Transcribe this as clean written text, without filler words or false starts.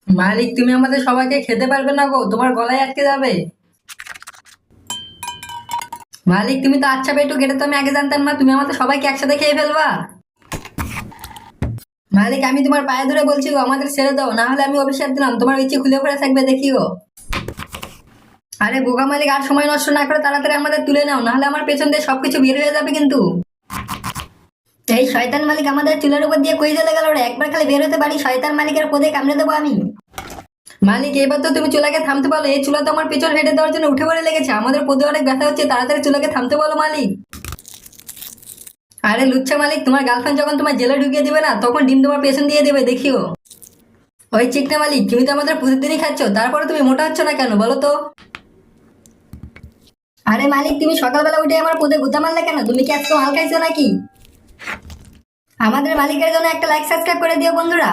মালিক, তুমি আমাদের সবাইকে খেতে পারবে না গো, তোমার গলায় আটকে যাবে। মালিক, তুমি তো আচ্ছা পেটু, এটা তো আমি আগে জানতাম না, তুমি আমাদের সবাইকে একসাথে খেয়ে ফেলবা। মালিক, আমি তোমার পায়ে ধরে বলছি গো, আমাদের ছেড়ে দাও, না হলে আমি অভিশাপ দিলাম, তোমার ইচ্ছে খুলে পড়ে থাকবে দেখিও। আরে বোকা মালিক, আর সময় নষ্ট না করে তাড়াতাড়ি আমাদের তুলে নাও, না হলে আমার পেছন দিয়ে সবকিছু বের হয়ে যাবে কিন্তু। এই শয়তান মালিক আমাদের চুলের উপর দিয়ে কই চলে গেল রে, একবার খালি বের হতে পারি শয়তান মালিকের পদে কামড়ে দেবো আমি। মালিক, এবার তো তুমি চুলাকে থামতে বলো, এই চুলা তো আমার পেছন হেঁটে দেওয়ার জন্য উঠে পড়ে লেগেছে, আমাদের পদে অনেক ব্যথা হচ্ছে, তাড়াতাড়ি চুলাকে থামতে বলো মালিক। আরে লুচ্ছা মালিক, তোমার গার্লফ্রেন্ড যখন তোমার জেলে ঢুকিয়ে দিবে না, তখন ডিম তোমার পেছন দিয়ে দেবে দেখিও। ওই চিকনা মালিক, তুমি তো আমাদের প্রতিদিনই খাচ্ছ, তারপরে তুমি মোটা হচ্ছ না কেন বলো তো? আরে মালিক, তুমি সকালবেলা উঠে আমার পদে গুতা মারলে কেন? তুমি কি আজকে মাল খাইছো নাকি? আমাদের মালিকের জন্য একটা লাইক সাবস্ক্রাইব করে দিও বন্ধুরা।